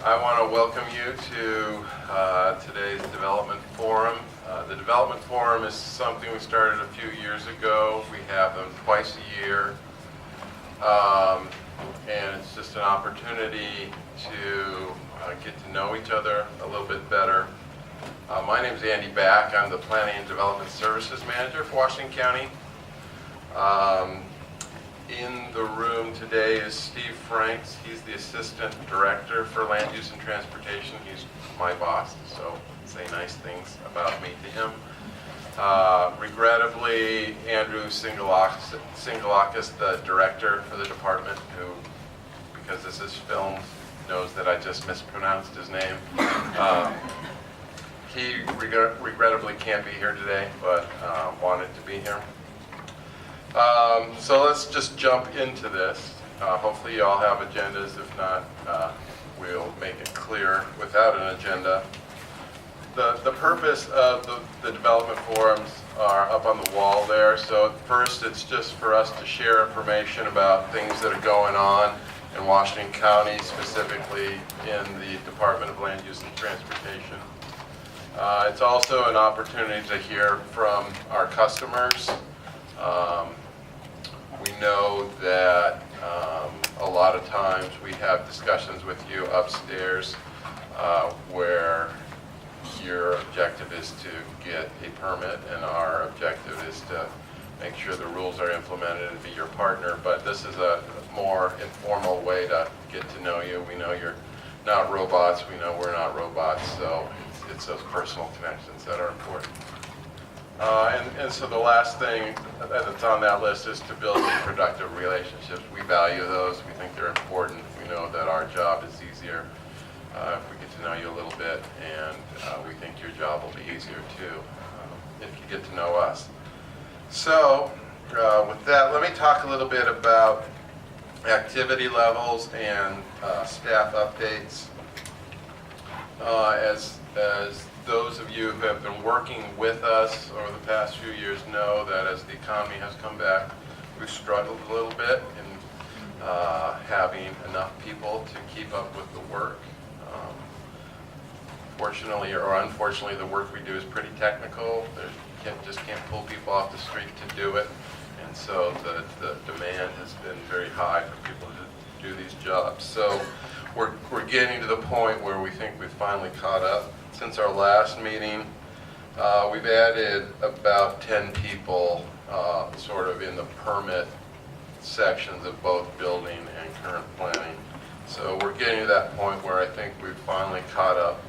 I want to welcome you to today's Development Forum. The Development Forum is something we started a few years ago. We have them twice a year. And it's just an opportunity to get to know each other a little bit better. My name is Andy Back. I'm the Planning and Development Services Manager for Washington County. In the room today is Steve Franks. He's the Assistant Director for Land Use and Transportation. He's my boss, so say nice things about me to him. Regrettably, Andrew Singalakis, the Director for the department, who, because this is filmed, knows that I just mispronounced his name. He regrettably can't be here today, but wanted to be here. So let's just jump into this. Hopefully you all have agendas. If not, we'll make it clear without an agenda. The purpose of the development forums are up on the wall there. So at first it's just for us to share information about things that are going on in Washington County, specifically in the Department of Land Use and Transportation. It's also an opportunity to hear from our customers. We know that a lot of times we have discussions with you upstairs where your objective is to get a permit and our objective is to make sure the rules are implemented and be your partner. But this is a more informal way to get to know you. We know you're not robots. We know we're not robots. So it's those personal connections that are important. And so the last thing that's on that list is to build productive relationships. We value those. We think they're important. We know that our job is easier if we get to know you a little bit, and we think your job will be easier too if you get to know us. So with that, let me talk a little bit about activity levels and staff updates. As those of you who have been working with us over the past few years know that as the economy has come back, we've struggled a little bit in having enough people to keep up with the work. Fortunately or unfortunately, the work we do is pretty technical. You just can't pull people off the street to do it. And so the demand has been very high for people to do these jobs. So we're getting to the point where we think we've finally caught up. Since our last meeting, we've added about 10 people sort of in the permit sections of both building and current planning. So we're getting to that point where I think we've finally caught up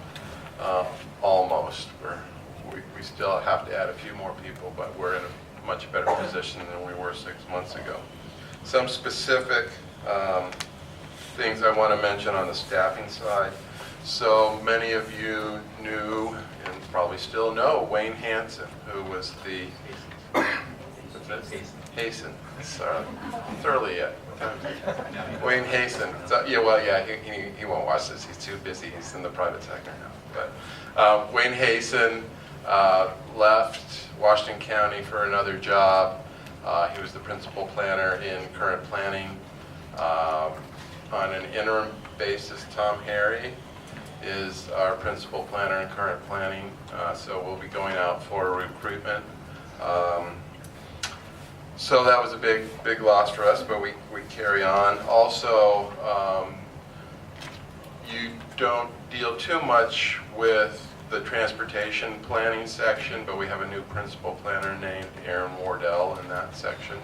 almost. We still have to add a few more people, but we're in a much better position than we were 6 months ago. Some specific things I want to mention on the staffing side. So many of you knew and probably still know Wayne Hansen, who was the Hasten. Sorry, it's early yet. Wayne Hasten. So, he won't watch this. He's too busy. He's in the private sector now. But Wayne Hasten left Washington County for another job. He was the principal planner in current planning. On an interim basis, Tom Harry is our principal planner in current planning, so we'll be going out for recruitment. So that was a big loss for us, but we carry on. Also, you don't deal too much with the transportation planning section, but we have a new principal planner named Aaron Wardell in that section.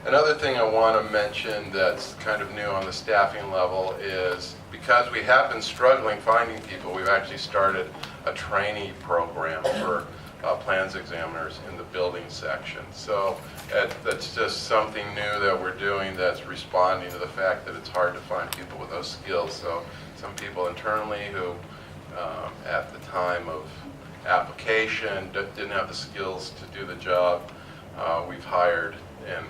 Another thing I want to mention that's kind of new on the staffing level is because we have been struggling finding people, we've actually started a trainee program for plans examiners in the building section. So that's just something new that we're doing that's responding to the fact that it's hard to find people with those skills. So some people internally who at the time of application didn't have the skills to do the job, we've hired and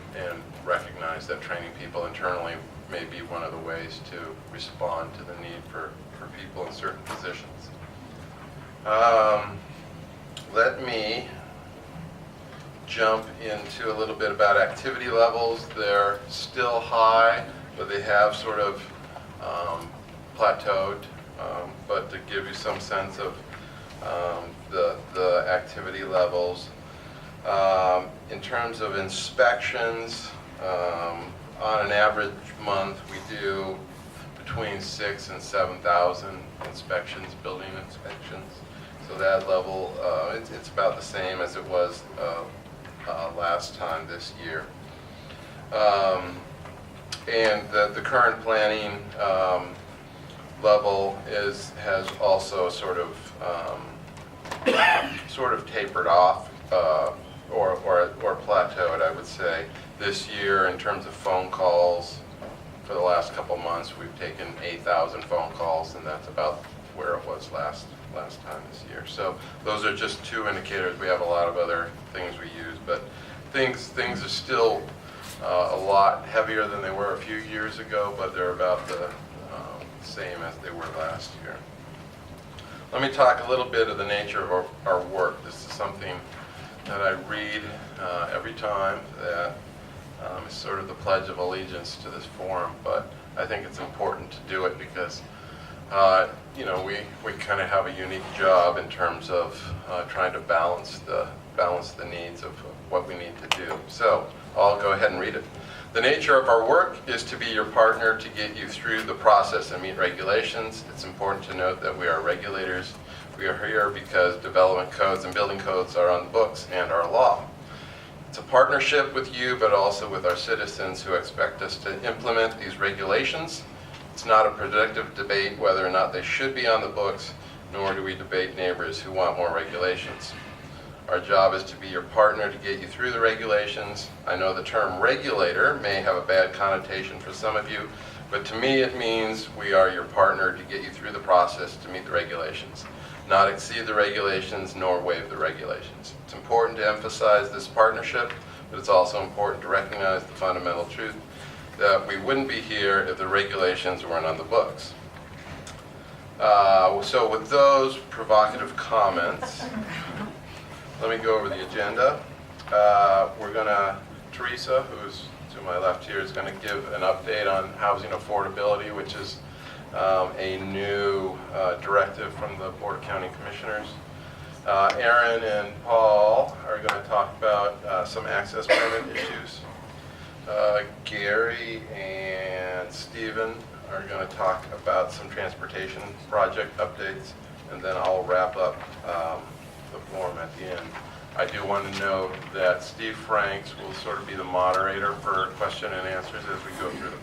recognize that training people internally may be one of the ways to respond to the need for people in certain positions. Let me jump into a little bit about activity levels. They're still high, but they have sort of plateaued, but to give you some sense of the activity levels. In terms of inspections, on an average month, we do between 6,000 and 7,000 inspections, building inspections. So that level, it's about the same as it was last time this year. And the current planning level has also sort of tapered off or plateaued, I would say. This year, in terms of phone calls, for the last couple months, we've taken 8,000 phone calls, and that's about where it was last time this year. So those are just two indicators. We have a lot of other things we use, but things are still a lot heavier than they were a few years ago, but they're about the same as they were last year. Let me talk a little bit of the nature of our work. This is something that I read every time that is sort of the pledge of allegiance to this forum, but I think it's important to do it because we kind of have a unique job in terms of trying to balance the needs of what we need to do. So I'll go ahead and read it. The nature of our work is to be your partner to get you through the process and meet regulations. It's important to note that we are regulators. We are here because development codes and building codes are on the books and are law. It's a partnership with you, but also with our citizens who expect us to implement these regulations. It's not a productive debate whether or not they should be on the books, nor do we debate neighbors who want more regulations. Our job is to be your partner to get you through the regulations. I know the term regulator may have a bad connotation for some of you, but to me it means we are your partner to get you through the process to meet the regulations. Not exceed the regulations, nor waive the regulations. It's important to emphasize this partnership, but it's also important to recognize the fundamental truth that we wouldn't be here if the regulations weren't on the books. So with those provocative comments, let me go over the agenda. Teresa, who's to my left here, is going to give an update on housing affordability, which is a new directive from the Board of County Commissioners. Aaron and Paul are going to talk about some access permit issues. Gary and Stephen are going to talk about some transportation project updates, and then I'll wrap up the forum at the end. I do want to note that Steve Franks will sort of be the moderator for question and answers as we go through the